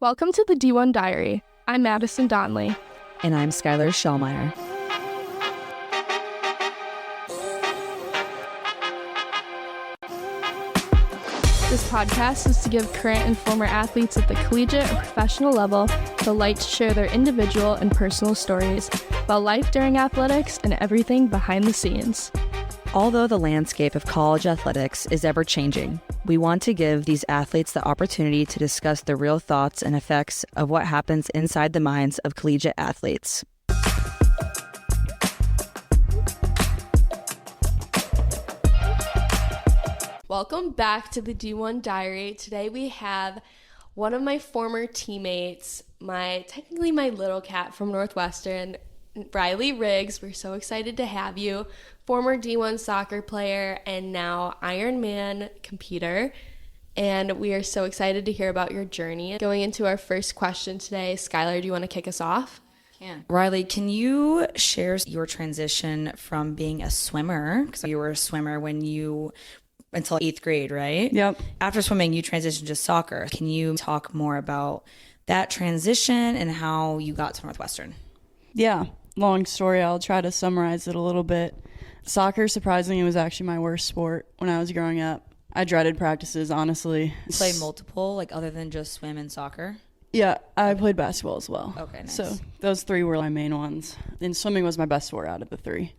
Welcome to the D1 Diary. I'm Madison Donley. And I'm Skylar Shellmeyer. This podcast is to give current and former athletes at the collegiate or professional level the light to share their individual and personal stories about life during athletics and everything behind the scenes. Although the landscape of college athletics is ever changing, we want to give these athletes the opportunity to discuss the real thoughts and effects of what happens inside the minds of collegiate athletes. Welcome back to the D1 Diary. Today we have one of my former teammates, technically my little cat from Northwestern, Reilly Riggs. We're so excited to have you. Former D1 soccer player and now Ironman competitor. And we are so excited to hear about your journey. Going into our first question today, Skylar, do you want to kick us off? Reilly, can you share your transition from being a swimmer, because you were a swimmer until 8th grade, right? Yep. After swimming, you transitioned to soccer. Can you talk more about that transition and how you got to Northwestern? Yeah, long story. I'll try to summarize it a little bit. Soccer, surprisingly, was actually my worst sport when I was growing up. I dreaded practices, honestly. You play multiple, other than just swim and soccer? Yeah, I played basketball as well. Okay, nice. So those three were my main ones. And swimming was my best sport out of the three.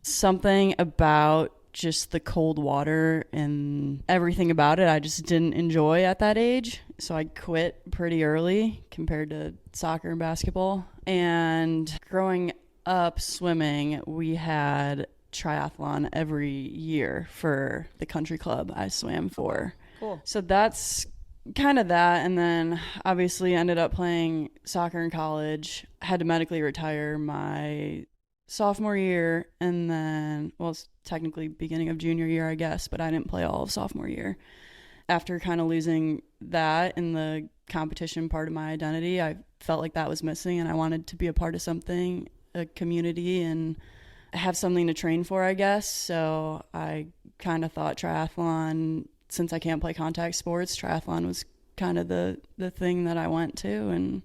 Something about just the cold water and everything about it I just didn't enjoy at that age. So I quit pretty early compared to soccer and basketball. And growing up swimming, we had triathlon every year for the country club I swam for. Cool. So that's kind of that. And then obviously ended up playing soccer in college. Had to medically retire my sophomore year, and then, well, it's technically beginning of junior year, I guess, but I didn't play all of sophomore year. After kind of losing that in the competition part of my identity, I felt like that was missing, and I wanted to be a part of something, a community, and have something to train for, I guess. So I kind of thought triathlon, since I can't play contact sports, triathlon was kind of the thing that I went to, and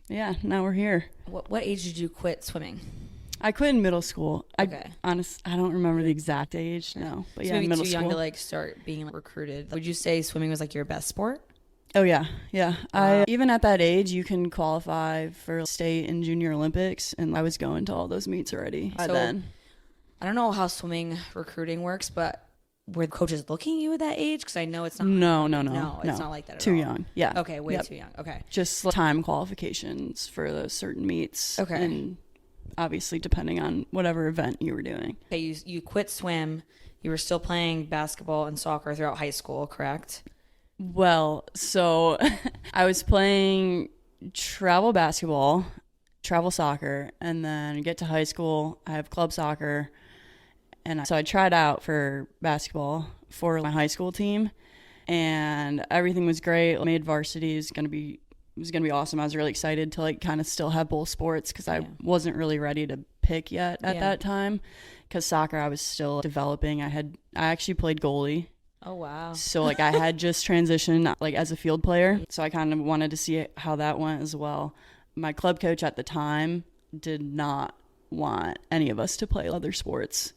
yeah, now we're here. What age did you quit swimming? I quit in middle school. Okay. I don't remember the exact age, no. But so yeah, maybe middle too school. young to start being recruited. Would you say swimming was your best sport? Oh yeah. Wow. I even at that age you can qualify for state and junior Olympics, and I was going to all those meets already by then. I don't know how swimming recruiting works, but were coaches looking at you at that age? Because I know it's not. No, it's not like that at too all. Young. Yeah. Okay, way too young. Okay. Just time qualifications for those certain meets. Okay. And obviously depending on whatever event you were doing. Okay, you quit swim. You were still playing basketball and soccer throughout high school, correct? Well, so I was playing travel basketball, travel soccer, and then get to high school, I have club soccer. And so I tried out for basketball for my high school team, and everything was great. I made varsity. It was going to be awesome. I was really excited to kind of still have both sports, because I wasn't really ready to pick yet at that time, because soccer I was still developing. I actually played goalie. Oh wow. So I had just transitioned as a field player, so I kind of wanted to see how that went as well. My club coach at the time did not want any of us to play other sports.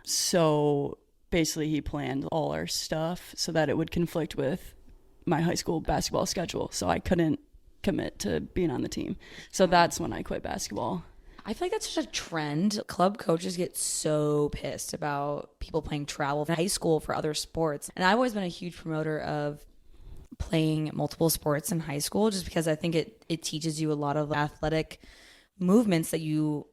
So basically he planned all our stuff so that it would conflict with my high school basketball schedule. So I couldn't commit to being on the team. So that's when I quit basketball. I feel like that's such a trend. Club coaches get so pissed about people playing travel in high school for other sports. And I've always been a huge promoter of playing multiple sports in high school, just because I think it teaches you a lot of athletic movements that you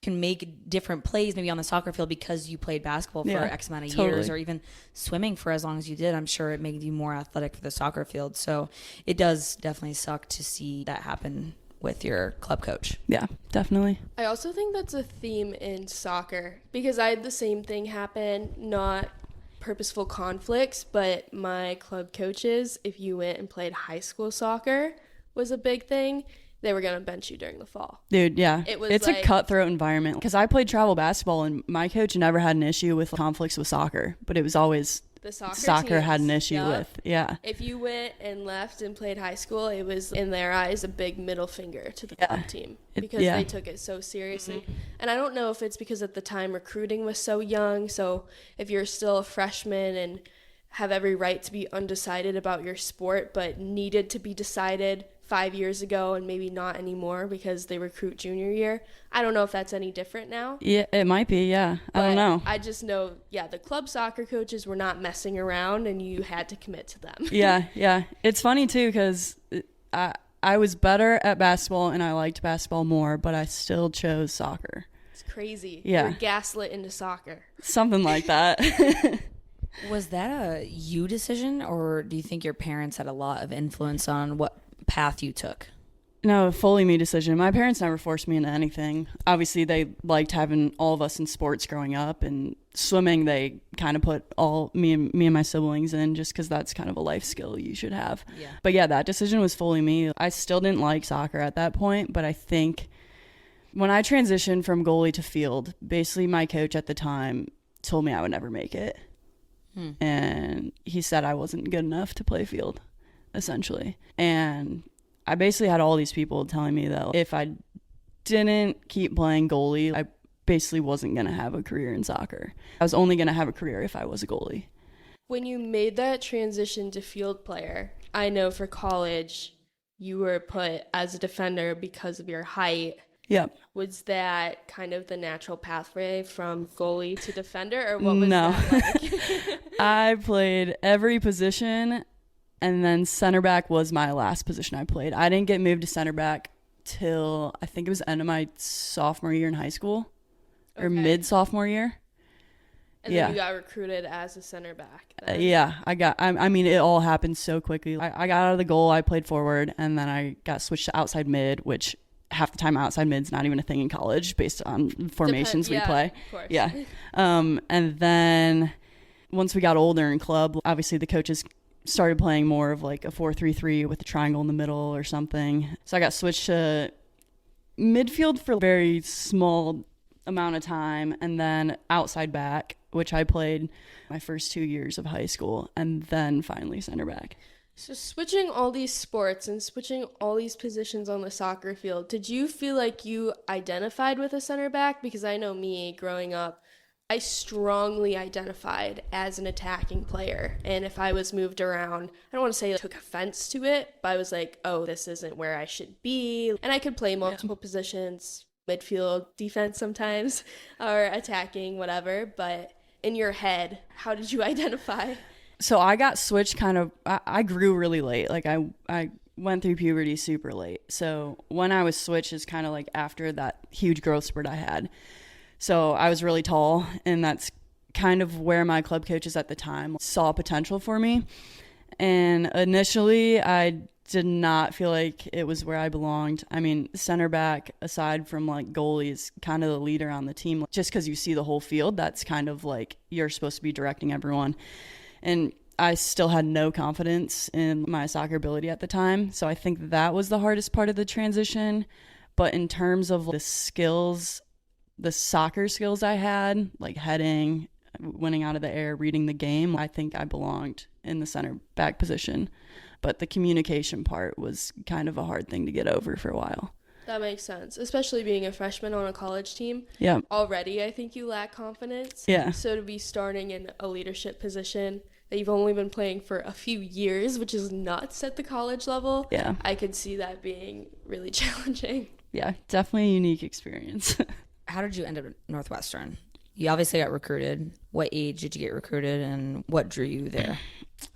can make different plays maybe on the soccer field because you played basketball for X amount of years, or even swimming for as long as you did. I'm sure it made you more athletic for the soccer field. So it does definitely suck to see that happen with your club coach. Yeah, definitely. I also think that's a theme in soccer, because I had the same thing happen, not purposeful conflicts, but my club coaches, if you went and played high school soccer, was a big thing. They were going to bench you during the fall. Dude, yeah. It's a cutthroat environment, because I played travel basketball and my coach never had an issue with conflicts with soccer, but it was always the soccer had an teams. issue Yup. with. Yeah. If you went and left and played high school, it was, in their eyes, a big middle finger to the club team because they took it so seriously. And I don't know if it's because at the time recruiting was so young. So if you're still a freshman and have every right to be undecided about your sport, but needed to be decided 5 years ago and maybe not anymore because they recruit junior year. I don't know if that's any different now. Yeah, it might be. Yeah. I don't know. I just know, the club soccer coaches were not messing around and you had to commit to them. Yeah. It's funny too because I was better at basketball and I liked basketball more, but I still chose soccer. It's crazy. Yeah. You're gaslit into soccer. Something like that. Was that a you decision, or do you think your parents had a lot of influence on what path you took? No, fully me decision. My parents never forced me into anything. Obviously, they liked having all of us in sports growing up, and swimming they kind of put all me and my siblings in just because that's kind of a life skill you should have. Yeah. But yeah, that decision was fully me. I still didn't like soccer at that point, but I think when I transitioned from goalie to field, basically my coach at the time told me I would never make it. And he said I wasn't good enough to play field, essentially. And I basically had all these people telling me that if I didn't keep playing goalie, I basically wasn't going to have a career in soccer. I was only going to have a career if I was a goalie. When you made that transition to field player, I know for college you were put as a defender because of your height. Yep. Was that kind of the natural pathway from goalie to defender, or what was No. that like? I played every position, and then center back was my last position I played. I didn't get moved to center back till I think it was the end of my sophomore year in high school, or mid-sophomore year. And then you got recruited as a center back. I mean, it all happened so quickly. I got out of the goal, I played forward, and then I got switched to outside mid, which half the time outside mid's not even a thing in college based on formations we play. Of course. Yeah. And then once we got older in club, obviously the coaches started playing more of like a 4-3-3 with a triangle in the middle or something. So I got switched to midfield for a very small amount of time, and then outside back, which I played my first 2 years of high school, and then finally center back. So switching all these sports and switching all these positions on the soccer field, did you feel like you identified with a center back? Because I know me, growing up, I strongly identified as an attacking player. And if I was moved around, I don't want to say I took offense to it, but I was like, oh, this isn't where I should be. And I could play multiple positions, midfield, defense sometimes, or attacking, whatever. But in your head, how did you identify? So I got switched I grew really late. Like I went through puberty super late. So when I was switched is kind of like after that huge growth spurt I had. So I was really tall, and that's kind of where my club coaches at the time saw potential for me. And initially I did not feel like it was where I belonged. I mean, center back, aside from like goalie, is kind of the leader on the team. Just because you see the whole field, that's kind of like you're supposed to be directing everyone. And I still had no confidence in my soccer ability at the time. So I think that was the hardest part of the transition. But in terms of the skills, the soccer skills I had, like heading, winning out of the air, reading the game, I think I belonged in the center back position. But the communication part was kind of a hard thing to get over for a while. That makes sense, especially being a freshman on a college team. Yeah. Already, I think you lack confidence. Yeah. So to be starting in a leadership position that you've only been playing for a few years, which is nuts at the college level, Yeah. I could see that being really challenging. Yeah, definitely a unique experience. How did you end up at Northwestern? You obviously got recruited. What age did you get recruited, and what drew you there?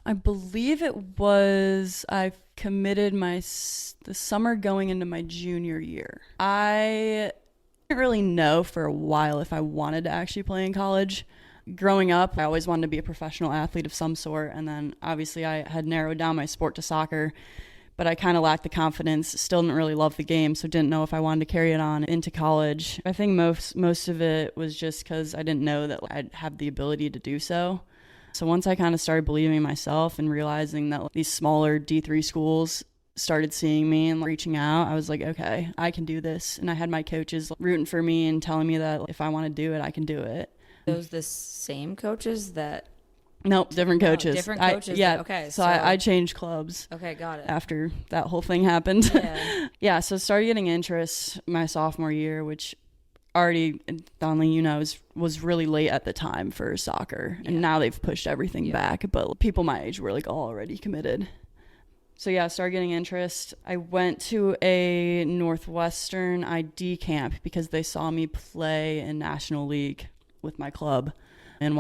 I believe it was I committed the summer going into my junior year. I didn't really know for a while if I wanted to actually play in college. Growing up, I always wanted to be a professional athlete of some sort, and then obviously I had narrowed down my sport to soccer, but I kind of lacked the confidence, still didn't really love the game, so didn't know if I wanted to carry it on into college. I think most of it was just because I didn't know that I'd have the ability to do so. So once I kind of started believing in myself and realizing that these smaller D3 schools started seeing me and reaching out, I was like, okay, I can do this. And I had my coaches rooting for me and telling me that if I want to do it, I can do it. Those the same coaches that Nope, different coaches. different coaches. Yeah. Okay. So I changed clubs. Okay, got it. After that whole thing happened. Yeah. Yeah, so started getting interest my sophomore year, which already, Donley, was really late at the time for soccer. And now they've pushed everything back. But people my age were like already committed. So yeah, I started getting interest. I went to a Northwestern ID camp because they saw me play in National League with my club and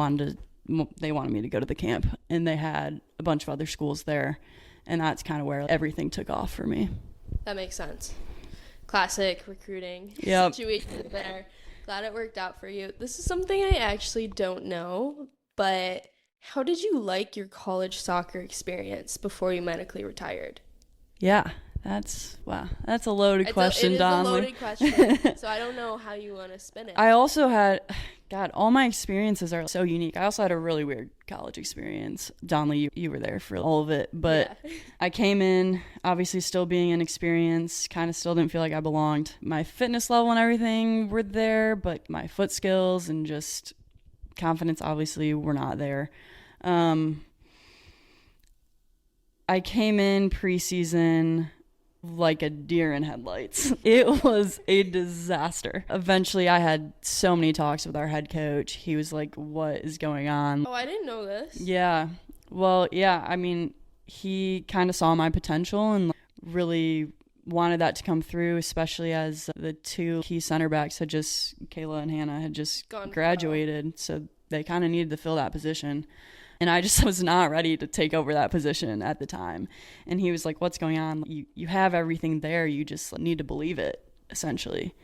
they wanted me to go to the camp. And they had a bunch of other schools there. And that's kind of where everything took off for me. That makes sense. Classic recruiting situation there. Glad it worked out for you. This is something I actually don't know, but how did you like your college soccer experience before you medically retired? Yeah, that's a loaded question, It is Don. a loaded question, so I don't know how you want to spin it. I also had, God, all my experiences are so unique. I also had a really weird college experience. Donley, you were there for all of it, but I came in, obviously still being inexperienced, kind of still didn't feel like I belonged. My fitness level and everything were there, but my foot skills and just confidence obviously were not there. I came in preseason like a deer in headlights. It was a disaster. Eventually, I had so many talks with our head coach. He was like, what is going on? Oh, I didn't know this. Yeah. Well, yeah, I mean, he kind of saw my potential and really wanted that to come through, especially as the two key center backs Kayla and Hannah had just graduated. So they kind of needed to fill that position. And I just was not ready to take over that position at the time. And he was like, what's going on? You have everything there. You just need to believe it, essentially.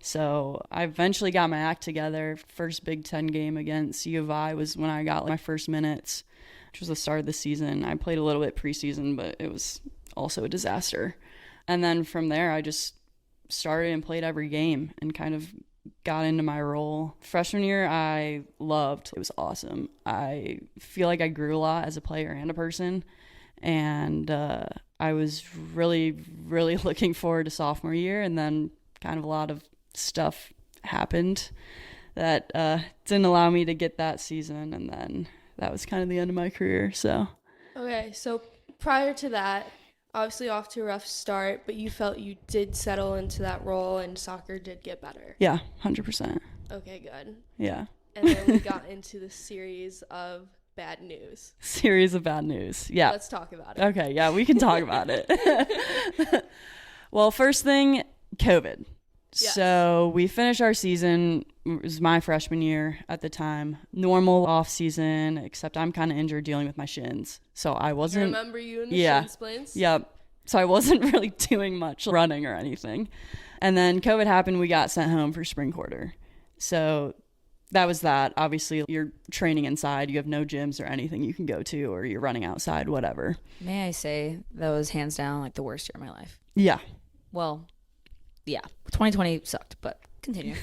So I eventually got my act together. First Big Ten game against U of I was when I got my first minutes, which was the start of the season. I played a little bit preseason, but it was also a disaster. And then from there, I just started and played every game and kind of got into my role. Freshman year, I loved. It was awesome. I feel like I grew a lot as a player and a person. And I was really, really looking forward to sophomore year. And then kind of a lot of stuff happened that didn't allow me to get that season. And then that was kind of the end of my career. So. Okay, so prior to that, obviously off to a rough start, but you felt you did settle into that role and soccer did get better. Yeah, 100%. Okay, good. Yeah. And then we got into the series of bad news. Yeah. Let's talk about it. Okay, yeah, we can talk about it. Well, first thing, COVID. Yes. So we finished our season. It was my freshman year at the time. Normal off season, except I'm kind of injured dealing with my shins. So I wasn't. I remember you in the shin splints? Yep. So I wasn't really doing much running or anything. And then COVID happened. We got sent home for spring quarter. So that was that. Obviously, you're training inside. You have no gyms or anything you can go to, or you're running outside, whatever. May I say that was hands down like the worst year of my life. Yeah. Well, yeah. 2020 sucked, but continue.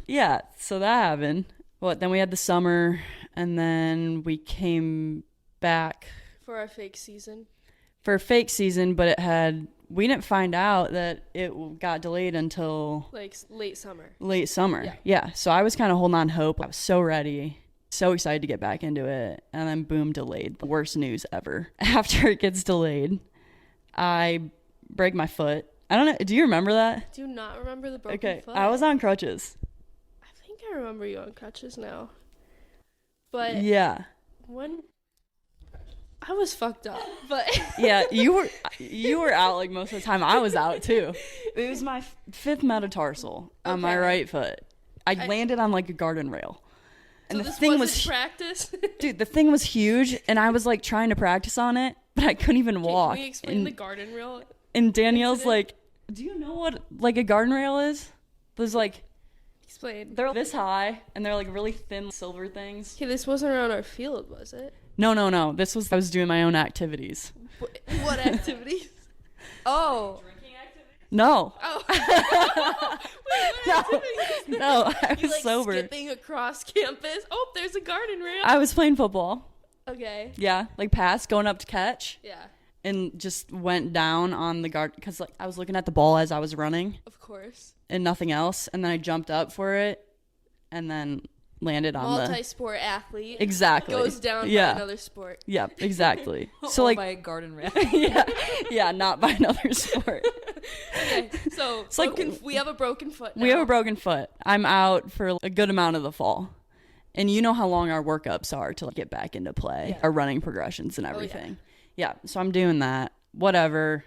Yeah, so that happened. Then we had the summer, and then we came back. For our fake season. But we didn't find out that it got delayed until like late summer. Yeah. So I was kind of holding on hope. I was so ready, so excited to get back into it. And then boom, delayed. The worst news ever. After it gets delayed, I break my foot. I don't know. Do you remember that? Do not remember the broken foot. I was on crutches. I think I remember you on crutches now. But yeah. When I was fucked up, but yeah, you were out like most of the time. I was out too. It was my fifth metatarsal on my right foot. I landed on like a garden rail. And so the this thing was practice? Dude, the thing was huge and I was like trying to practice on it, but I couldn't even walk. Can we explain the garden rail? And Danielle's like, do you know what like a garden rail is? There's like explain. They're this high and they're like really thin silver things. Okay, this wasn't around our field, was it? No. I was doing my own activities. What activities? Oh. Drinking activities? No. Oh. Wait, what activities? No, I was sober. Skipping across campus. Oh, there's a garden rail. I was playing football. Okay. Yeah, like pass, going up to catch. Yeah. And just went down on the guard because like I was looking at the ball as I was running. Of course. And nothing else. And then I jumped up for it. And then landed on multi-sport athlete. Exactly. Goes down by another sport. Yeah, exactly. So or like by a garden rat. yeah, not by another sport. Okay, so it's like we have a broken foot now. We have a broken foot. I'm out for a good amount of the fall. And you know how long our workups are to get back into play, our running progressions and everything. Yeah, so I'm doing that. Whatever.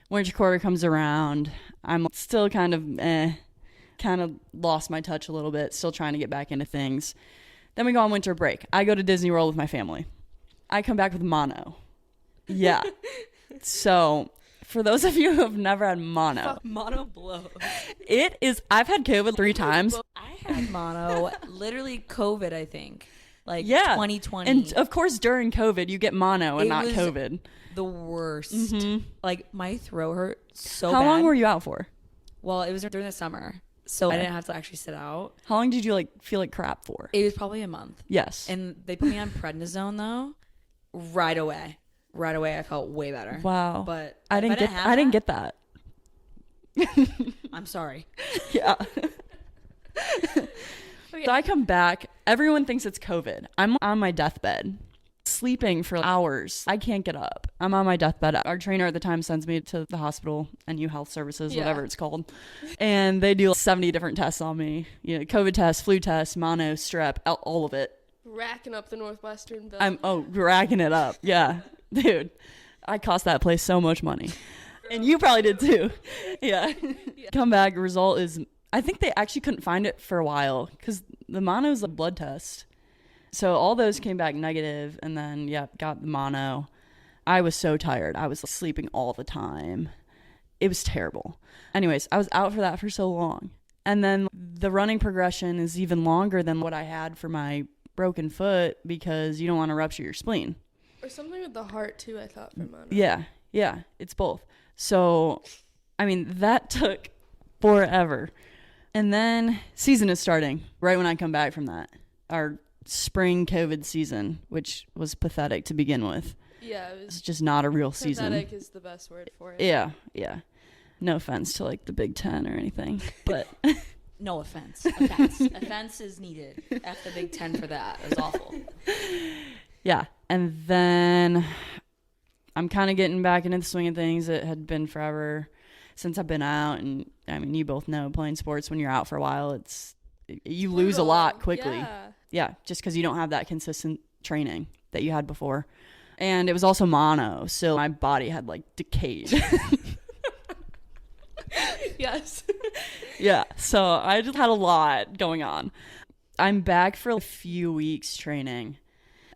Winter quarter comes around. I'm still kind of lost my touch a little bit, still trying to get back into things. Then we go on winter break. I go to Disney World with my family. I come back with mono. Yeah. So for those of you who have never had mono. Fuck, mono blows. It is, I've had COVID 3 times. I had mono, literally COVID, I think. Like 2020. And of course during COVID you get mono and not COVID. The worst. Mm-hmm. Like my throat hurt so bad. How long were you out for? Well, it was during the summer. So I didn't have to actually sit out. How long did you feel like crap for? It was probably a month. Yes. And they put me on prednisone though. Right away I felt way better. Wow. But I didn't get that. I'm sorry. Yeah. So I come back. Everyone thinks it's COVID. I'm on my deathbed, sleeping for hours. I can't get up. I'm on my deathbed. Our trainer at the time sends me to the hospital, NU Health Services, whatever it's called. And they do 70 different tests on me. COVID test, flu test, mono, strep, all of it. Racking up the Northwestern bill. I'm racking it up. Yeah. Dude, I cost that place so much money. And you probably did too. Yeah. Come back, result is, I think they actually couldn't find it for a while because the mono is a blood test. So all those came back negative, and then, got the mono. I was so tired. I was sleeping all the time. It was terrible. Anyways, I was out for that for so long. And then the running progression is even longer than what I had for my broken foot because you don't want to rupture your spleen. Or something with the heart, too, I thought, for mono. Yeah, it's both. So, I mean, that took forever. And then season is starting right when I come back from that. Our spring COVID season, which was pathetic to begin with. Yeah, it was just not a real season. Pathetic is the best word for it. Yeah. No offense to the Big Ten or anything, but no offense. Offense is needed. F the Big Ten for that. It was awful. Yeah, and then I'm kind of getting back into the swing of things. It had been forever since I've been out, and I mean, you both know playing sports when you're out for a while, you lose a lot quickly. Yeah, just because you don't have that consistent training that you had before. And it was also mono, so my body had decayed. Yes. Yeah, so I just had a lot going on. I'm back for a few weeks training.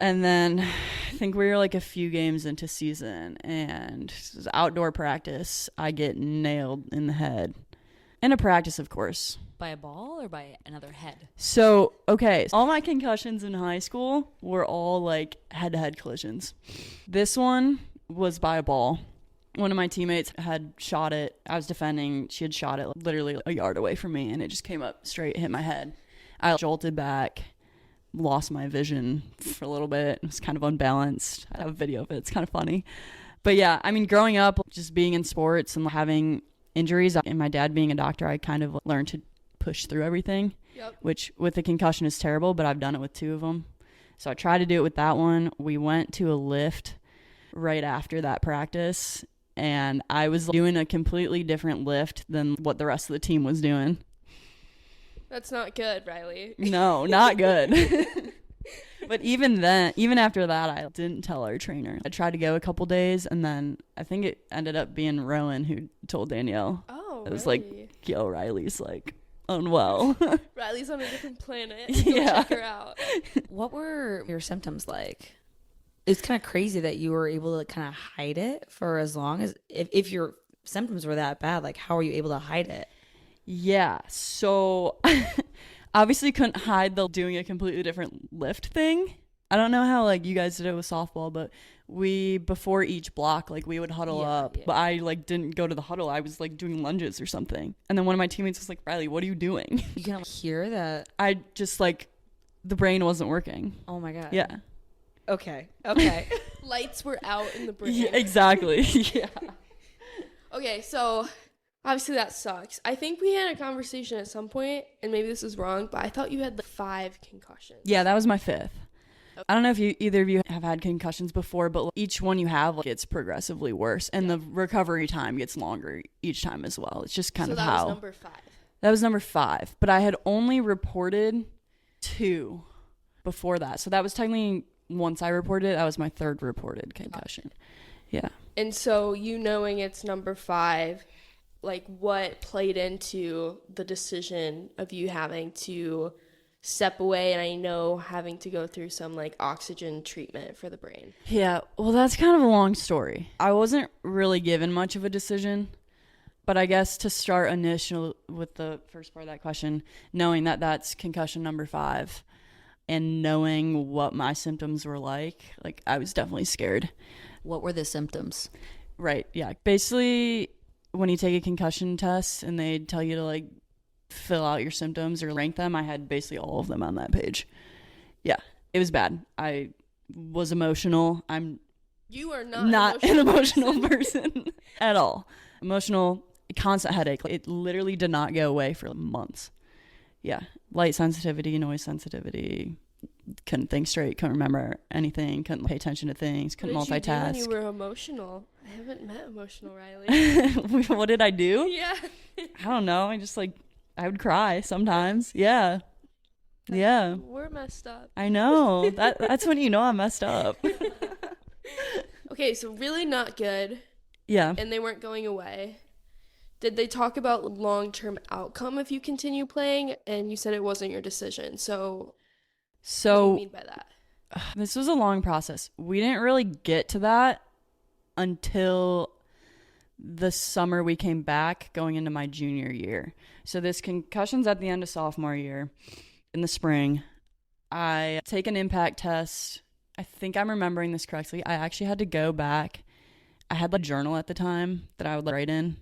And then I think we were a few games into season, and it was outdoor practice. I get nailed in the head. In a practice, of course. By a ball or by another head? So, okay, all my concussions in high school were all head-to-head collisions. This one was by a ball. One of my teammates had shot it. I was defending. She had shot it literally a yard away from me, and it just came up straight, hit my head. I jolted back. Lost my vision for a little bit. It was kind of unbalanced. I have a video of it. It's kind of funny. But yeah, I mean, growing up, just being in sports and having injuries, and my dad being a doctor, I kind of learned to push through everything, which with a concussion is terrible, but I've done it with 2 of them. So I tried to do it with that one. We went to a lift right after that practice, and I was doing a completely different lift than what the rest of the team was doing. That's not good, Reilly. No, not good. But even after that, I didn't tell our trainer. I tried to go a couple days, and then I think it ended up being Rowan who told Danielle. Oh, it was really? Yo, Riley's unwell. Riley's on a different planet. Yeah. Check her out. What were your symptoms like? It's kind of crazy that you were able to kind of hide it for as long as, if your symptoms were that bad, how are you able to hide it? Yeah, so obviously couldn't hide the doing a completely different lift thing. I don't know how you guys did it with softball, but we, before each block, we would huddle up. Yeah. But I didn't go to the huddle. I was doing lunges or something. And then one of my teammates was like, Reilly, what are you doing? You can hear that. I just the brain wasn't working. Oh my God. Yeah. Okay. Lights were out in the brain. Yeah, exactly. Yeah. Okay, so Obviously, that sucks. I think we had a conversation at some point, and maybe this is wrong, but I thought you had like 5 concussions. Yeah, that was my 5th. I don't know if either of you have had concussions before, but each one you have gets progressively worse, and the recovery time gets longer each time as well. It's just kind of how. So that was number 5. That was number 5, but I had only reported 2 before that. So that was technically, once I reported it, that was my 3rd reported concussion. Yeah. And so you knowing it's number 5, like what played into the decision of you having to step away, and I know having to go through some like oxygen treatment for the brain? Yeah, well, that's kind of a long story. I wasn't really given much of a decision, but I guess to start initial with the first part of that question, knowing that that's concussion number 5 and knowing what my symptoms were like I was definitely scared. What were the symptoms? Right, yeah. Basically, when you take a concussion test and they tell you to fill out your symptoms or rank them, I had basically all of them on that page. Yeah, it was bad. I was emotional. You are not an emotional person at all. Emotional, constant headache. It literally did not go away for months. Yeah, light sensitivity, noise sensitivity. Couldn't think straight, couldn't remember anything, couldn't pay attention to things, couldn't multitask. What did you do when you were emotional? I haven't met emotional Reilly. What did I do? Yeah. I don't know. I just I would cry sometimes. Yeah. Yeah. We're messed up. I know. That's when you know I'm messed up. Okay, so really not good. Yeah. And they weren't going away. Did they talk about long-term outcome if you continue playing? And you said it wasn't your decision. So what do you mean by that? This was a long process. We didn't really get to that until the summer we came back going into my junior year. So this concussion's at the end of sophomore year. In the spring, I take an impact test. I think I'm remembering this correctly. I actually had to go back. I had a journal at the time that I would write in.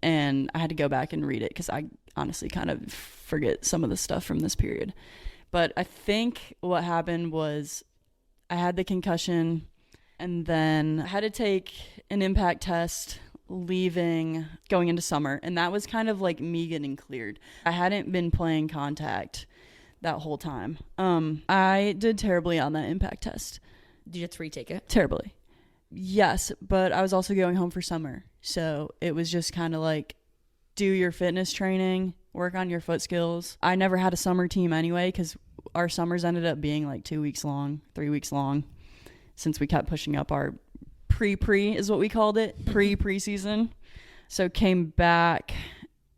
And I had to go back and read it because I honestly kind of forget some of the stuff from this period. But I think what happened was I had the concussion and then I had to take an impact test going into summer. And that was kind of me getting cleared. I hadn't been playing contact that whole time. I did terribly on that impact test. Did you have to retake it? Terribly. Yes, but I was also going home for summer. So it was just kind of do your fitness training, work on your foot skills. I never had a summer team anyway because our summers ended up being 2 weeks long, 3 weeks long, since we kept pushing up our pre is what we called it, preseason. So came back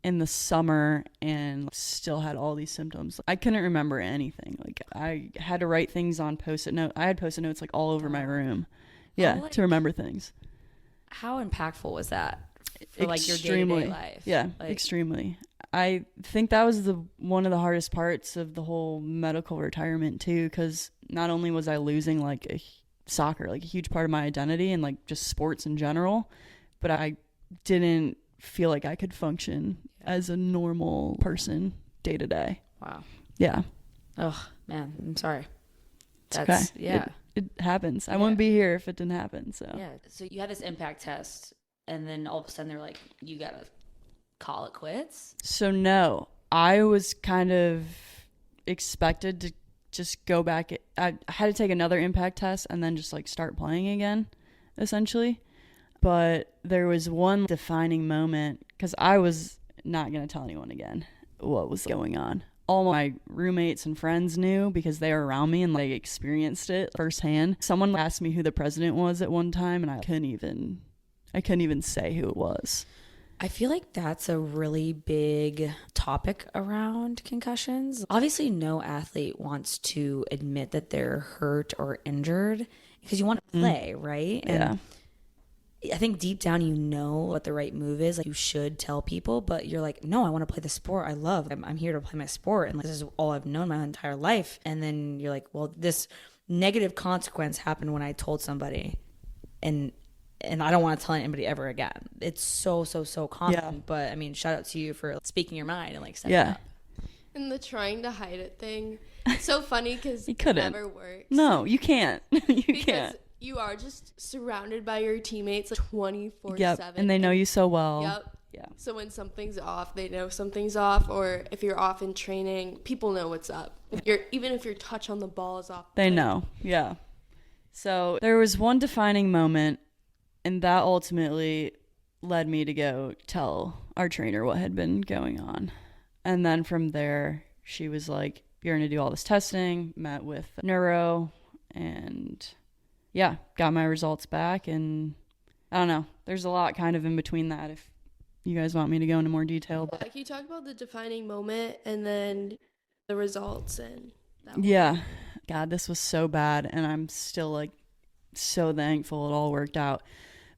in the summer and still had all these symptoms. I couldn't remember anything. I had to write things on Post-it notes. I had Post-it notes all over my room. Yeah, to remember things. How impactful was that for your extremely, day-to-day life? Yeah, extremely. I think that was one of the hardest parts of the whole medical retirement too, because not only was I losing soccer, a huge part of my identity and just sports in general, but I didn't feel like I could function as a normal person day to day. Wow. Yeah. Oh man, I'm sorry. That's okay. Yeah. It happens. I wouldn't be here if it didn't happen. So yeah. So you had this impact test, and then all of a sudden they're like, "You gotta call it quits." So no, I was kind of expected to just go back. I had to take another impact test and then just start playing again, essentially. But there was one defining moment because I was not gonna tell anyone again what was going on. All my roommates and friends knew because they were around me and they experienced it firsthand. Someone asked me who the president was at one time and I couldn't even say who it was. I feel like that's a really big topic around concussions. Obviously, no athlete wants to admit that they're hurt or injured because you want to play, right? Yeah. And I think deep down, you know what the right move is. You should tell people, but you're like, no, I want to play the sport I love. I'm here to play my sport. And this is all I've known my entire life. And then you're like, well, this negative consequence happened when I told somebody. And I don't want to tell anybody ever again. It's so common. Yeah. But I mean, shout out to you for speaking your mind and stepping up. And the trying to hide it thing. It's so funny because it couldn't. never works. No, you can't. You can't. You are just surrounded by your teammates like 24/7. Yep, and they know you so well. Yep. Yeah. So when something's off, they know something's off, or if you're off in training, people know what's up. Even if your touch on the ball is off. They know. Yeah. So there was one defining moment, and that ultimately led me to go tell our trainer what had been going on. And then from there, she was like, you're going to do all this testing, met with neuro, and yeah, got my results back. And I don't know, there's a lot kind of in between that if you guys want me to go into more detail. But can you talk about the defining moment and then the results and that one? Yeah. God, this was so bad, and I'm still like so thankful it all worked out.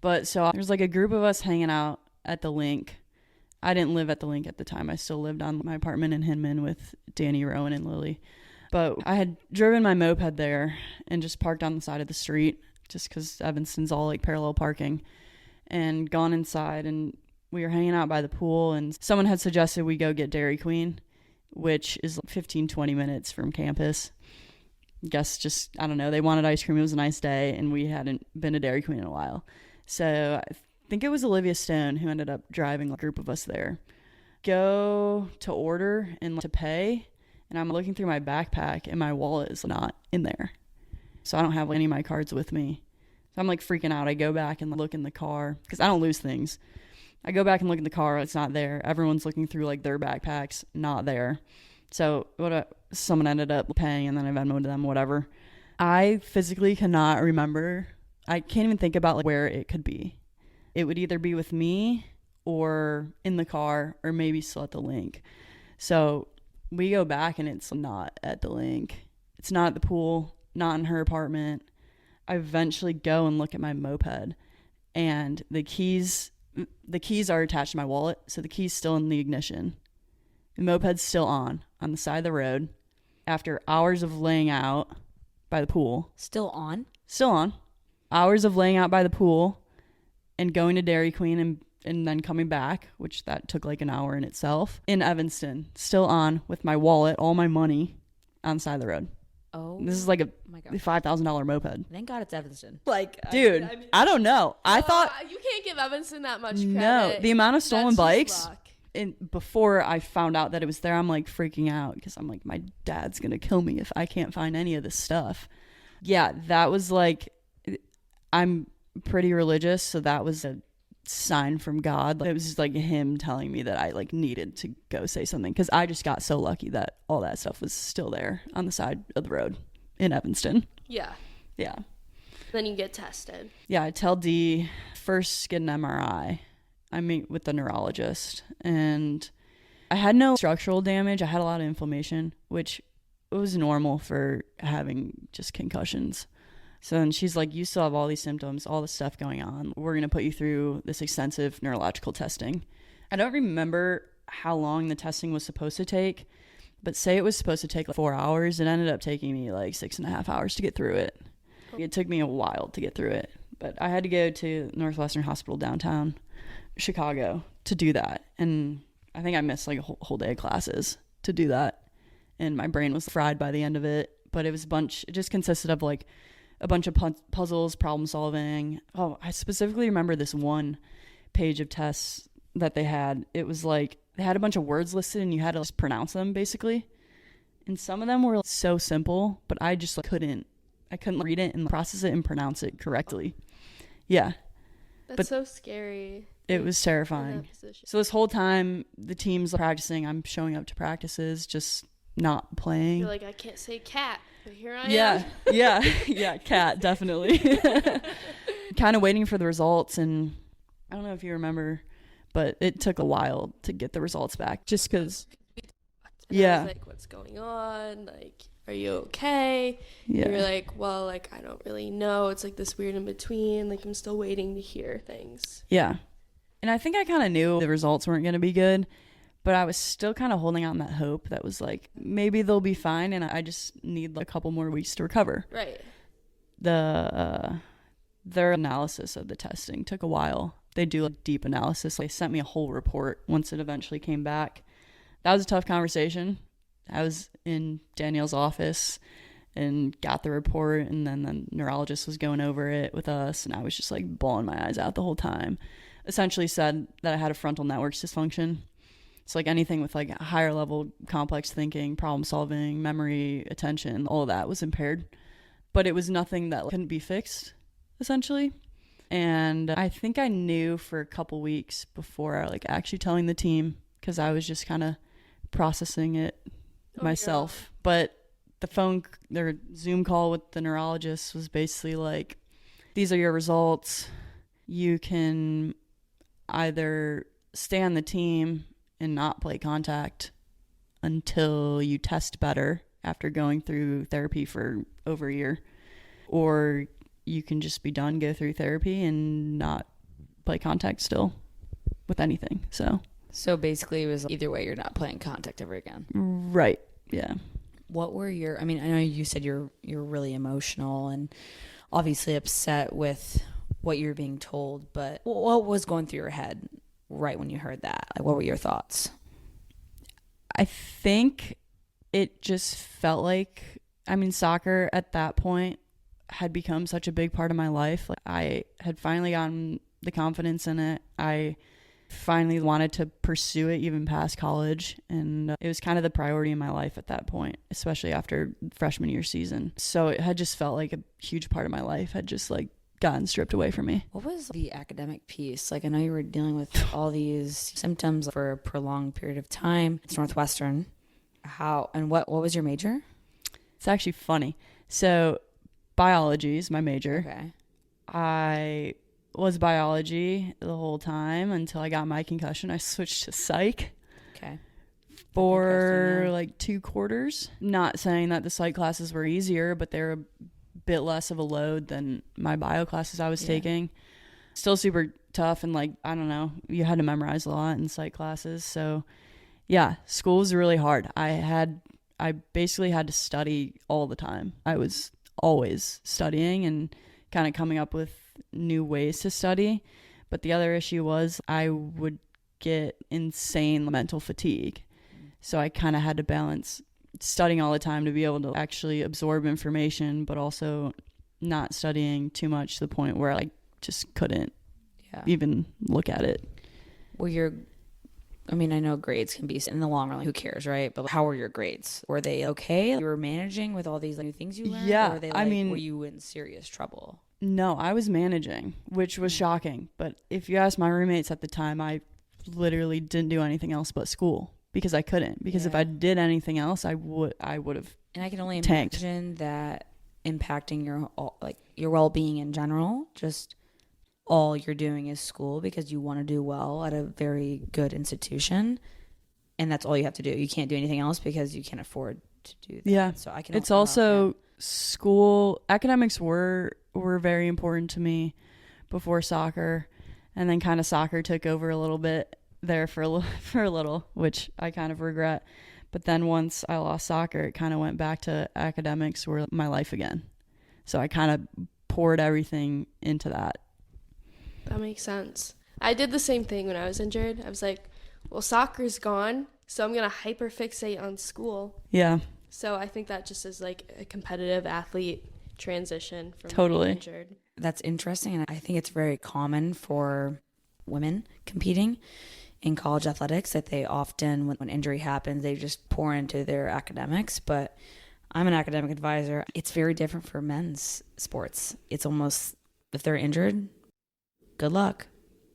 But so there's like a group of us hanging out at the link. I didn't live at the link at the time. I still lived on my apartment in Hinman with Danny, Rowan, and Lily. But I had driven my moped there and just parked on the side of the street just because Evanston's all like parallel parking, and gone inside, and we were hanging out by the pool, and someone had suggested we go get Dairy Queen, which is 15-20 minutes from campus. Guess just, I don't know, they wanted ice cream. It was a nice day, and we hadn't been to Dairy Queen in a while. So I think it was Olivia Stone who ended up driving a group of us there. Go to order and to pay, and I'm looking through my backpack, and my wallet is not in there. So I don't have any of my cards with me. So I'm like freaking out. I go back and look in the car, because I don't lose things. I go back and look in the car. It's not there. Everyone's looking through like their backpacks. Not there. So someone ended up paying, and then I Venmoed them, whatever. I physically cannot remember. I can't even think about like where it could be. It would either be with me or in the car or maybe still at the link. So we go back, and it's not at the link. It's not at the pool, not in her apartment. I eventually go and look at my moped, and the keys are attached to my wallet, so the key's still in the ignition. The moped's still on the side of the road after hours of laying out by the pool. Still on? Still on. Hours of laying out by the pool and going to Dairy Queen and then coming back, which that took like an hour in itself, in Evanston. Still on with my wallet, all my money on the side of the road. Oh. This is like a my God. $5,000 moped. Thank God it's Evanston. Like, dude, I don't know. I thought you can't give Evanston that much credit. no, the amount of stolen That's just bikes. luck. And before I found out that it was there, I'm like freaking out because I'm like, my dad's gonna kill me if I can't find any of this stuff. Yeah, that was like, I'm pretty religious, so that was a sign from God. It was just like him telling me that I like needed to go say something, because I just got so lucky that all that stuff was still there on the side of the road in Evanston. Yeah. Yeah. Then you get tested. Yeah, I tell D first get an MRI. I meet with the neurologist, and I had no structural damage. I had a lot of inflammation, which was normal for having just concussions. So then she's like, you still have all these symptoms, all this stuff going on. We're going to put you through this extensive neurological testing. I don't remember how long the testing was supposed to take, but say it was supposed to take like 4 hours. It ended up taking me like 6.5 hours to get through it. It took me a while to get through it, but I had to go to Northwestern Hospital downtown Chicago to do that. And I think I missed like a whole day of classes to do that. And my brain was fried by the end of it, but it just consisted of like a bunch of puzzles, problem solving. Oh, I specifically remember this one page of tests that they had. It was like, they had a bunch of words listed and you had to just pronounce them basically. And some of them were so simple, but I just couldn't read it and process it and pronounce it correctly. Yeah. That's so scary. It was terrifying. So this whole time the team's practicing, I'm showing up to practices, just not playing. You're like, I can't say cat, but here I am. Yeah, cat, definitely. Kind of waiting for the results, and I don't know if you remember, but it took a while to get the results back, just because. Yeah. I was like, what's going on? Like, are you okay? Yeah. And you're like, well, like, I don't really know. It's like this weird in between. Like, I'm still waiting to hear things. Yeah. And I think I kind of knew the results weren't going to be good, but I was still kind of holding on that hope that was like, maybe they'll be fine, and I just need like a couple more weeks to recover. Right. Their analysis of the testing took a while. They do a deep analysis. They sent me a whole report once it eventually came back. That was a tough conversation. I was in Danielle's office, and got the report, and then the neurologist was going over it with us, and I was just like bawling my eyes out the whole time. Essentially said that I had a frontal networks dysfunction. So like anything with like higher level complex thinking, problem solving, memory, attention, all of that was impaired. But it was nothing that couldn't be fixed, essentially. And I think I knew for a couple weeks before like actually telling the team, because I was just kind of processing it myself. Yeah. But their Zoom call with the neurologist was basically like, these are your results. You can either stay on the team and not play contact until you test better after going through therapy for over a year, or you can just be done, go through therapy and not play contact still with anything. So basically it was either way, you're not playing contact ever again. Right. Yeah. What were I know you said you're really emotional and obviously upset with what you're being told, but what was going through your head right when you heard that? Like, what were your thoughts? I think it just felt like, soccer at that point had become such a big part of my life. Like, I had finally gotten the confidence in it. I finally wanted to pursue it even past college, and it was kind of the priority in my life at that point, especially after freshman year season. So it had just felt like a huge part of my life had just like gotten stripped away from me. What was the academic piece? Like, I know you were dealing with all these symptoms for a prolonged period of time. It's Northwestern. What was your major? It's actually funny. So biology is my major. Okay. I was biology the whole time until I got my concussion. I switched to psych. Okay. For like 2 quarters. Not saying that the psych classes were easier, but they were a bit less of a load than my bio classes I was taking. Still super tough, and like, I don't know, you had to memorize a lot in psych classes. So yeah, school was really hard. I basically had to study all the time. I was always studying and kind of coming up with new ways to study. But the other issue was I would get insane mental fatigue. So I kind of had to balance studying all the time to be able to actually absorb information, but also not studying too much to the point where I just couldn't even look at it. I know grades can be in the long run, who cares, right? But how were your grades? Were they okay? You were managing with all these new things you learned? Yeah. Or were they were you in serious trouble? No, I was managing, which was shocking. But if you ask my roommates at the time, I literally didn't do anything else but school because I couldn't. Because if I did anything else, I would have. And I can only tanked. Imagine that impacting your well-being in general. Just all you're doing is school because you want to do well at a very good institution, and that's all you have to do. You can't do anything else because you can't afford to do that. Yeah. So I can. It's also school. Academics were very important to me before soccer, and then kind of soccer took over a little bit there for a little, which I kind of regret. But then once I lost soccer, it kind of went back to academics were my life again. So I kind of poured everything into that. That makes sense. I did the same thing when I was injured. I was like, well, soccer's gone, so I'm going to hyperfixate on school. Yeah. So I think that just is like a competitive athlete transition from totally being injured. That's interesting, and I think it's very common for women competing in college athletics that they often, when injury happens, they just pour into their academics. But I'm an academic advisor. It's very different for men's sports. It's almost, if they're injured, good luck.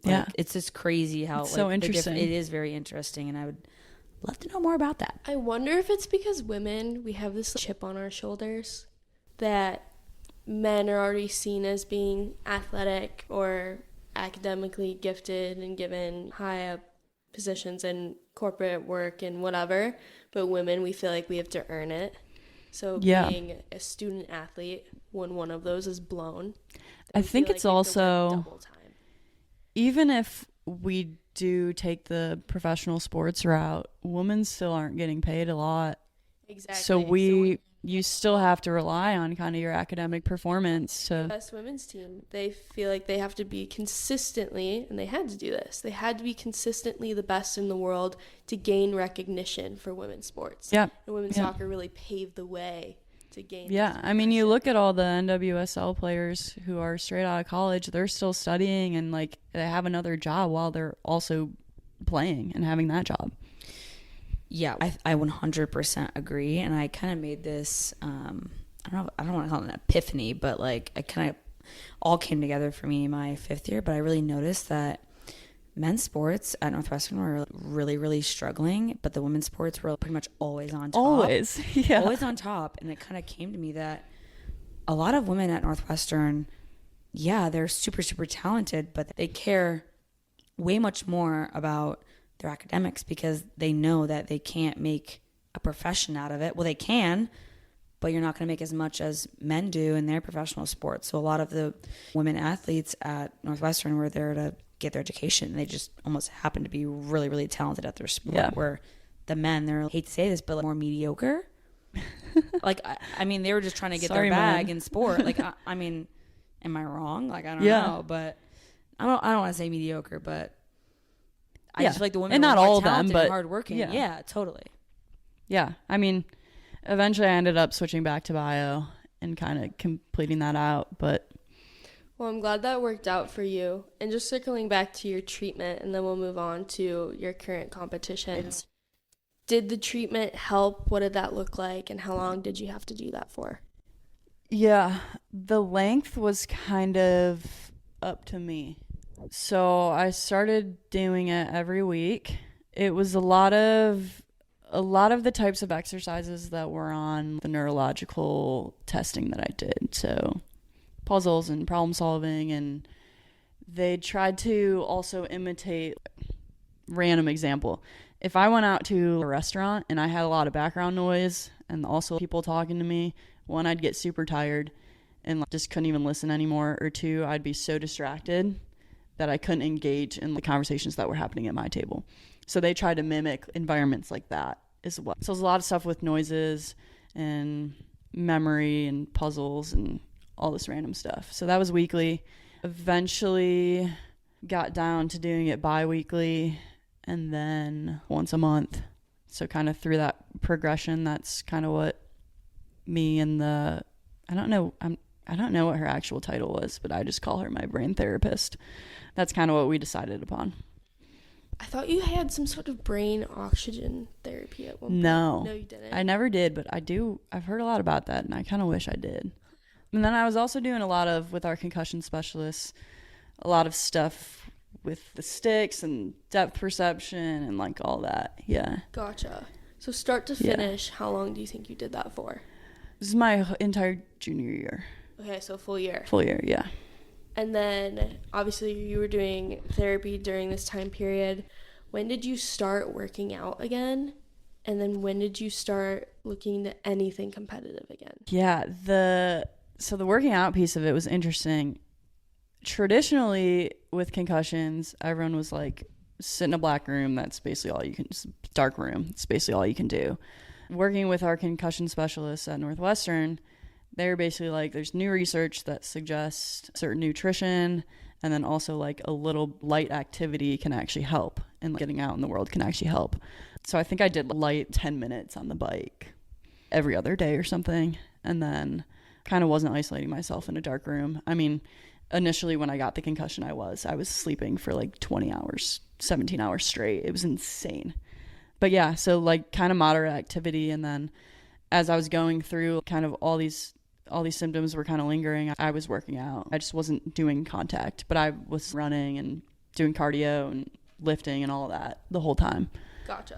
It's just crazy how it's so interesting. It is very interesting, and I would love to know more about that. I wonder if it's because women, we have this chip on our shoulders that men are already seen as being athletic or academically gifted and given high up positions in corporate work and whatever, but women, we feel like we have to earn it. So being a student athlete, when one of those is blown, I think it's also, even if we do take the professional sports route, women still aren't getting paid a lot. Exactly. So you still have to rely on kind of your academic performance to. The best women's team, they feel like they have to be consistently, and they had to do this, they had to be consistently the best in the world to gain recognition for women's sports. Yeah. And women's soccer really paved the way to gain. Yeah, I mean, you look at all the NWSL players who are straight out of college, they're still studying and like they have another job while they're also playing and having that job. Yeah, I 100% agree. And I kind of made this, I don't want to call it an epiphany, but like I kind of all came together for me my 5th year. But I really noticed that men's sports at Northwestern were really, really struggling, but the women's sports were pretty much always on top. Always, yeah. Always on top. And it kind of came to me that a lot of women at Northwestern, yeah, they're super, super talented, but they care way much more about their academics because they know that they can't make a profession out of it. Well, they can, but you're not going to make as much as men do in their professional sports. So a lot of the women athletes at Northwestern were there to get their education. They just almost happen to be really, really talented at their sport. Yeah. Where the men, they're, I hate to say this, but like more mediocre. Like, I mean, they were just trying to get their bag in sport. Like, I mean, am I wrong? Like, I don't know, but I don't want to say mediocre, but I just feel like the women and were not more all of them, talented but and hardworking. Yeah, totally. Yeah, I mean, eventually I ended up switching back to bio and kind of completing that out, but. Well, I'm glad that worked out for you. And just circling back to your treatment, and then we'll move on to your current competitions. Did the treatment help? What did that look like? And how long did you have to do that for? Yeah, the length was kind of up to me. So I started doing it every week. It was a lot of the types of exercises that were on the neurological testing that I did. So puzzles and problem solving, and they tried to also imitate. Random example, if I went out to a restaurant and I had a lot of background noise and also people talking to me, one, I'd get super tired and just couldn't even listen anymore, or two, I'd be so distracted that I couldn't engage in the conversations that were happening at my table. So they tried to mimic environments like that as well. So there's a lot of stuff with noises and memory and puzzles and all this random stuff. So that was weekly. Eventually got down to doing it bi-weekly and then once a month. So kind of through that progression, that's kind of what me and I don't know what her actual title was, but I just call her my brain therapist. That's kind of what we decided upon. I thought you had some sort of brain oxygen therapy at one point. No, you didn't. I never did, but I've heard a lot about that, and I kind of wish I did. And then I was also doing a lot of, with our concussion specialists, a lot of stuff with the sticks and depth perception and like all that. Yeah. Gotcha. So start to finish, how long do you think you did that for? This is my entire junior year. Okay, so full year. Full year, yeah. And then obviously you were doing therapy during this time period. When did you start working out again? And then when did you start looking to anything competitive again? Yeah, so the working out piece of it was interesting. Traditionally with concussions, everyone was like, sit in a black room, that's basically all you can, dark room, it's basically all you can do. Working with our concussion specialists at Northwestern, they're basically like, there's new research that suggests certain nutrition and then also like a little light activity can actually help, and getting out in the world can actually help. So I think I did light 10 minutes on the bike every other day or something, and then kind of wasn't isolating myself in a dark room. I mean, initially when I got the concussion, I was sleeping for like 20 hours, 17 hours straight. It was insane. But yeah, so like kind of moderate activity. And then as I was going through, kind of all these symptoms were kind of lingering, I was working out. I just wasn't doing contact, but I was running and doing cardio and lifting and all that the whole time. Gotcha.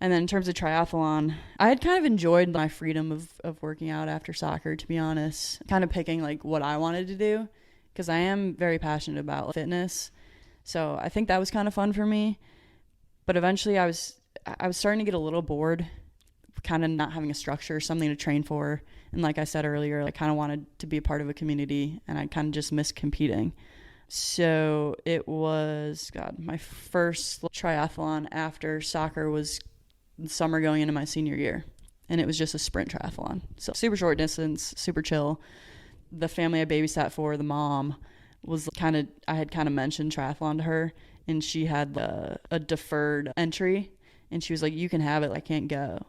And then in terms of triathlon, I had kind of enjoyed my freedom of working out after soccer, to be honest, kind of picking like what I wanted to do, because I am very passionate about fitness. So I think that was kind of fun for me. But eventually I was starting to get a little bored, kind of not having a structure, something to train for. And like I said earlier, I kind of wanted to be a part of a community, and I kind of just missed competing. So it was, my first triathlon after soccer was summer going into my senior year, and it was just a sprint triathlon. So super short distance, super chill. The family I babysat for, the mom, was I had kind of mentioned triathlon to her, and she had a deferred entry, and she was like, you can have it, I can't go.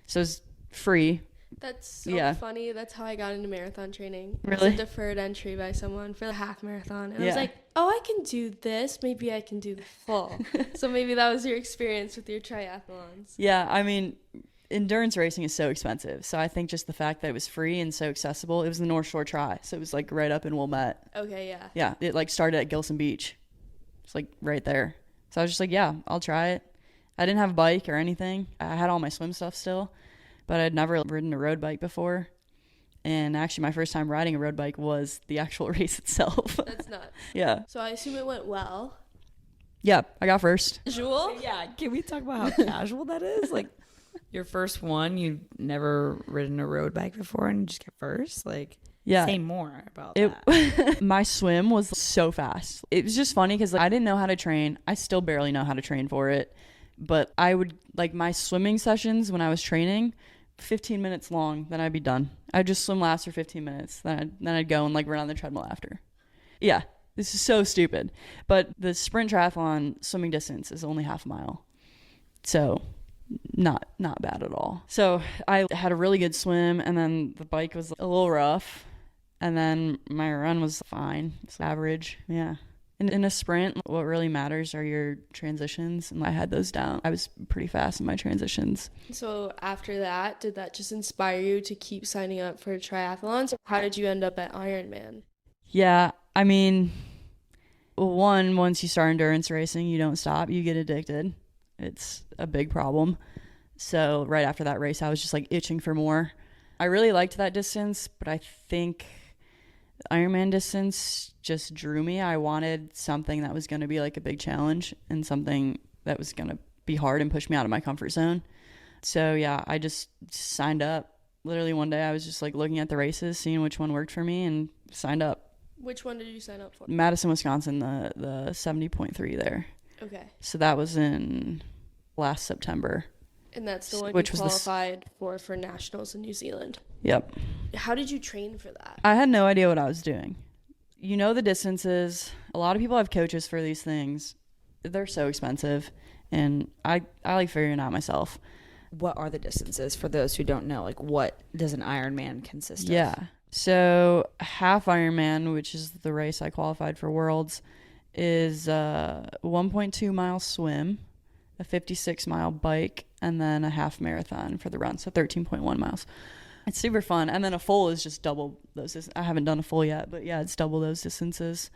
So it was free, That's so Yeah. funny. That's how I got into marathon training. Really? I was a deferred entry by someone for the half marathon. And I was Yeah. like, oh, I can do this. Maybe I can do the full. So maybe that was your experience with your triathlons. Yeah, I mean, endurance racing is so expensive. So I think just the fact that it was free and so accessible, it was the North Shore Tri. So it was like right up in Wilmette. Okay, yeah. Yeah, it like started at Gilson Beach. It's like right there. So I was just like, yeah, I'll try it. I didn't have a bike or anything. I had all my swim stuff still, but I'd never ridden a road bike before. And actually my first time riding a road bike was the actual race itself. That's nuts. Yeah. So I assume it went well. Yeah, I got first. Casual? Yeah, can we talk about how casual that is? Like, your first one, you've never ridden a road bike before and you just get first? Like, Yeah. say more about that. My swim was so fast. It was just funny because I didn't know how to train. I still barely know how to train for it. But I would, like, my swimming sessions when I was training, 15 minutes long, then I'd be done. I'd just swim laps for 15 minutes. Then I'd go and, like, run on the treadmill after. Yeah, this is so stupid. But the sprint triathlon swimming distance is only half a mile. So not bad at all. So I had a really good swim, and then the bike was a little rough. And then my run was fine. It's average. Yeah. In a sprint, what really matters are your transitions. And I had those down. I was pretty fast in my transitions. So after that, did that just inspire you to keep signing up for triathlons? How did you end up at Ironman? Yeah. I mean, once you start endurance racing, you don't stop. You get addicted. It's a big problem. So right after that race, I was just like itching for more. I really liked that distance, but I think Ironman distance just drew me. I wanted something that was going to be like a big challenge and something that was going to be hard and push me out of my comfort zone. So yeah, I just signed up. Literally one day I was just like looking at the races, seeing which one worked for me, and signed up. Which one did you sign up for? Madison, Wisconsin, the 70.3 there. Okay. So that was in last September. And that's the one Which you was qualified for nationals in New Zealand. Yep. How did you train for that? I had no idea what I was doing. You know the distances. A lot of people have coaches for these things. They're so expensive, and I like figuring it out myself. What are the distances for those who don't know? Like, what does an Ironman consist of? Yeah. So half Ironman, which is the race I qualified for Worlds, is a 1.2 mile swim, a 56 mile bike, and then a half marathon for the run. So 13.1 miles. It's super fun. And then a full is just double those. I haven't done a full yet, but yeah, it's double those distances.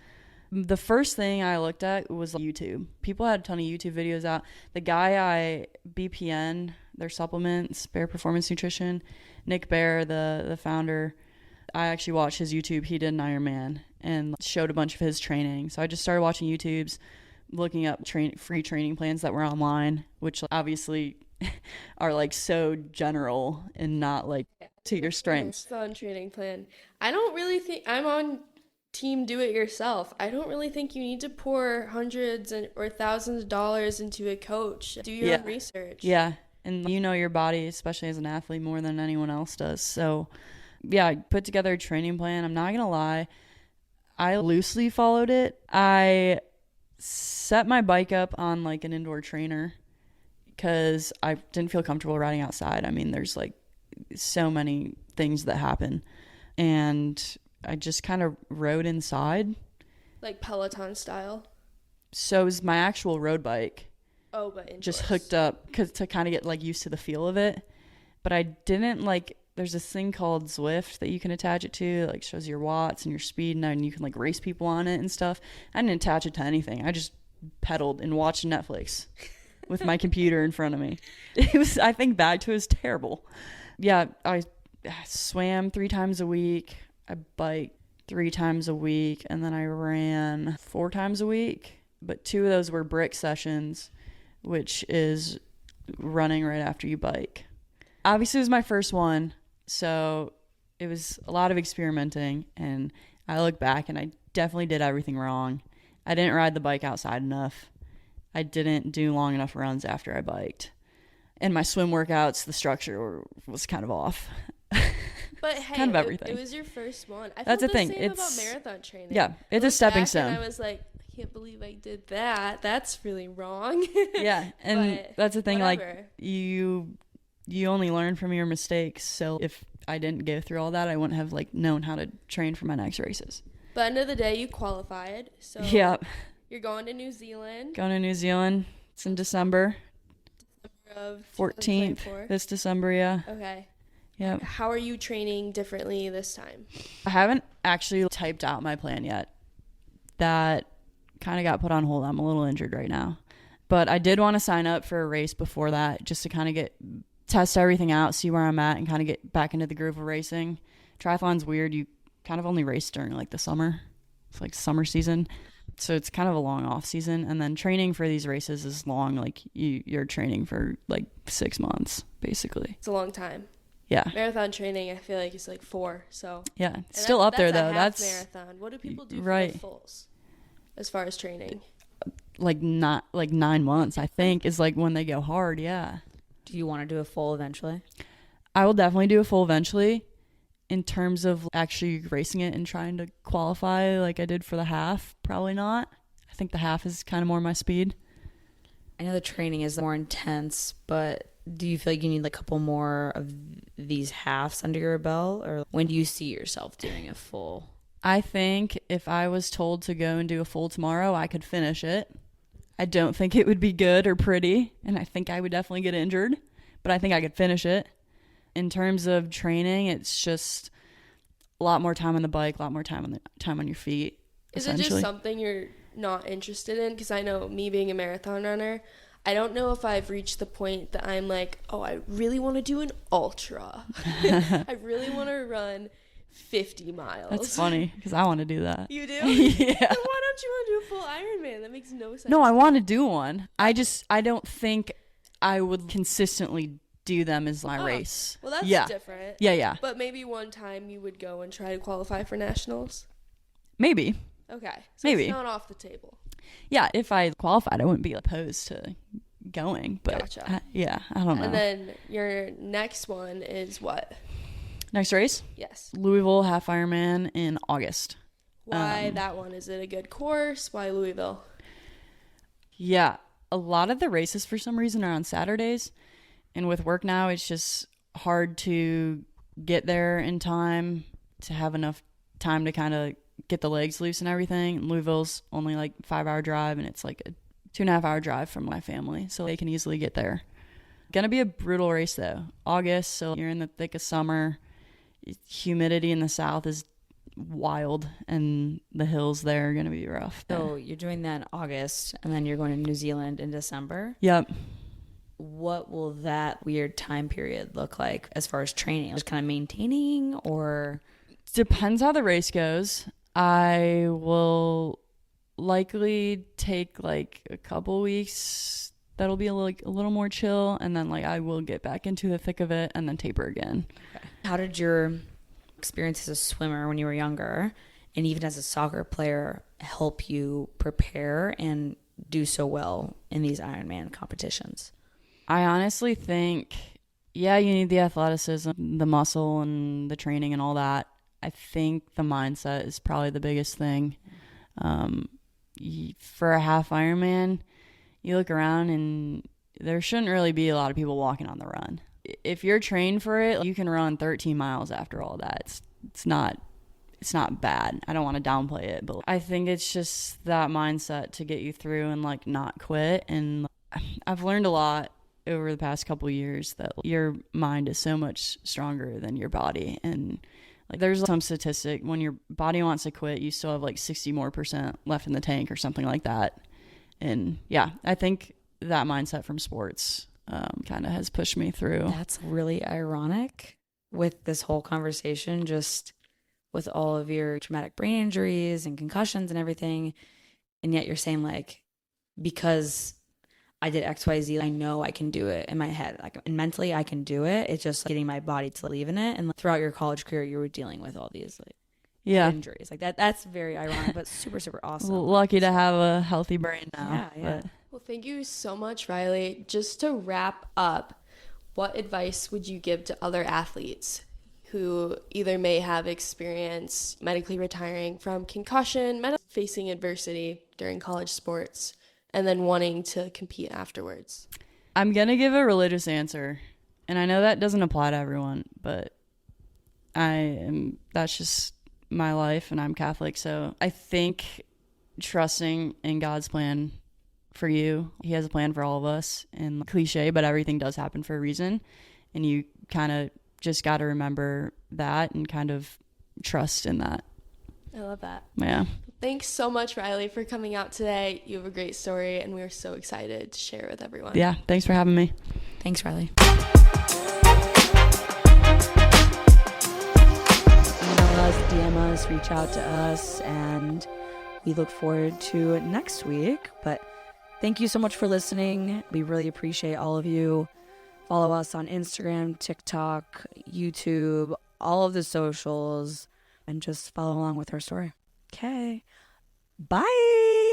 The first thing I looked at was YouTube. People had a ton of YouTube videos out. The guy BPN, their supplements, Bear Performance Nutrition, Nick Bear, the founder, I actually watched his YouTube. He did an Ironman and showed a bunch of his training. So I just started watching YouTubes, looking up free training plans that were online, which obviously are like so general and not like to your strengths. Fun training plan. I don't really think I'm on team do it yourself. I don't really think you need to pour hundreds or thousands of dollars into a coach. Do your own research. Yeah. And you know your body, especially as an athlete, more than anyone else does. So yeah, I put together a training plan. I'm not going to lie. I loosely followed it. I set my bike up on like an indoor trainer because I didn't feel comfortable riding outside. I mean, there's like so many things that happen. And I just kind of rode inside. Like Peloton style? So it was my actual road bike. Oh, but indoors. Just hooked up to kind of get like used to the feel of it. But I didn't like, there's this thing called Zwift that you can attach it to. It like shows your watts and your speed, and you can like race people on it and stuff. I didn't attach it to anything. I just pedaled and watched Netflix with my computer in front of me. It was, I think back to it, was terrible. Yeah, I swam 3 times a week. I biked 3 times a week, and then I ran 4 times a week. But 2 of those were brick sessions, which is running right after you bike. Obviously, it was my first one, so it was a lot of experimenting, and I look back, and I definitely did everything wrong. I didn't ride the bike outside enough. I didn't do long enough runs after I biked. And my swim workouts, the structure was kind of off. But hey, kind of everything. It was your first one. I That's felt the thing. Same about marathon training. Yeah, it's a stepping stone. And I was like, I can't believe I did that. That's really wrong. Yeah, and But that's the thing. whatever. Like, you you only learn from your mistakes. So if I didn't go through all that, I wouldn't have like known how to train for my next races. But end of the day, you qualified. So Yeah. you're going to New Zealand. Going to New Zealand. It's in December. Of 14th 2024. this December, yeah. Okay. Yep. How are you training differently this time? I haven't actually typed out my plan yet. That kind of got put on hold. I'm a little injured right now. But I did want to sign up for a race before that just to kind of test everything out, see where I'm at, and kind of get back into the groove of racing. Triathlon's weird. You kind of only race during like the summer. It's like summer season. So it's kind of a long off season. And then training for these races is long. Like you're training for like 6 months, basically. It's a long time. Yeah. Marathon training, I feel like it's like 4. So yeah, it's still up there though. That's That's marathon. What do people do for right. the fulls as far as training? like not like 9 months, I think, is like when they go hard. Yeah. Do you want to do a full eventually? I will definitely do a full eventually. In terms of actually racing it and trying to qualify like I did for the half, probably not. I think the half is kind of more my speed. I know the training is more intense, but do you feel like you need like a couple more of these halves under your belt? Or when do you see yourself doing a full? I think if I was told to go and do a full tomorrow, I could finish it. I don't think it would be good or pretty, and I think I would definitely get injured, but I think I could finish it. In terms of training, it's just a lot more time on the bike, a lot more time on your feet. Is it just something you're not interested in? Because I know me being a marathon runner, I don't know if I've reached the point that I'm like, oh, I really want to do an ultra. I really want to run 50 miles. That's funny because I want to do that. You do? Yeah. Then why don't you want to do a full Ironman? That makes no sense. No, I want to do one. I don't think I would consistently do them as my race. Well, that's different. Yeah. But maybe one time you would go and try to qualify for nationals? Maybe. Okay. So Maybe. It's not off the table. Yeah, if I qualified, I wouldn't be opposed to going. But Gotcha. I don't know. And then your next one is what? Next race? Yes. Louisville Half Ironman in August. Why that one? Is it a good course? Why Louisville? Yeah, a lot of the races for some reason are on Saturdays. And with work now, it's just hard to get there in time to have enough time to kind of get the legs loose and everything. Louisville's only like 5-hour drive, and it's like a 2.5-hour drive from my family, so they can easily get there. Gonna be a brutal race though. August, so you're in the thick of summer. Humidity in the south is wild, and the hills there are gonna be rough. So you're doing that in August, and then you're going to New Zealand in December. Yep. What will that weird time period look like as far as training? Just kind of maintaining, or? Depends how the race goes. I will likely take like a couple weeks. That'll be a little more chill, and then like I will get back into the thick of it and then taper again. Okay. How did your experience as a swimmer when you were younger, and even as a soccer player, help you prepare and do so well in these Ironman competitions? I honestly think, yeah, you need the athleticism, the muscle, and the training and all that. I think the mindset is probably the biggest thing. For a half Ironman, you look around and there shouldn't really be a lot of people walking on the run. If you're trained for it, you can run 13 miles after all that. It's not bad. I don't want to downplay it, but I think it's just that mindset to get you through and like not quit. And I've learned a lot over the past couple of years that your mind is so much stronger than your body. And like there's some statistic when your body wants to quit, you still have like 60% more left in the tank or something like that. And yeah, I think that mindset from sports kind of has pushed me through. That's really ironic with this whole conversation, just with all of your traumatic brain injuries and concussions and everything. And yet you're saying like, because I did XYZ, I know I can do it in my head. Like, and mentally I can do it. It's just getting my body to believe in it. And throughout your college career, you were dealing with all these like injuries like that. That's very ironic, but super, super awesome. Lucky to have a healthy brain now. Yeah. Well, thank you so much, Reilly. Just to wrap up, what advice would you give to other athletes who either may have experienced medically retiring from concussion, facing adversity during college sports, and then wanting to compete afterwards? I'm going to give a religious answer. And I know that doesn't apply to everyone, but that's just my life, and I'm Catholic. So I think trusting in God's plan for you, he has a plan for all of us, and cliche, but everything does happen for a reason. And you kind of just got to remember that and kind of trust in that. I love that. Yeah. Thanks so much, Reilly, for coming out today. You have a great story, and we are so excited to share it with everyone. Yeah. Thanks for having me. Thanks, Reilly. Email us, DM us, reach out to us, and we look forward to next week. But thank you so much for listening. We really appreciate all of you. Follow us on Instagram, TikTok, YouTube, all of the socials, and just follow along with our story. Okay. Bye.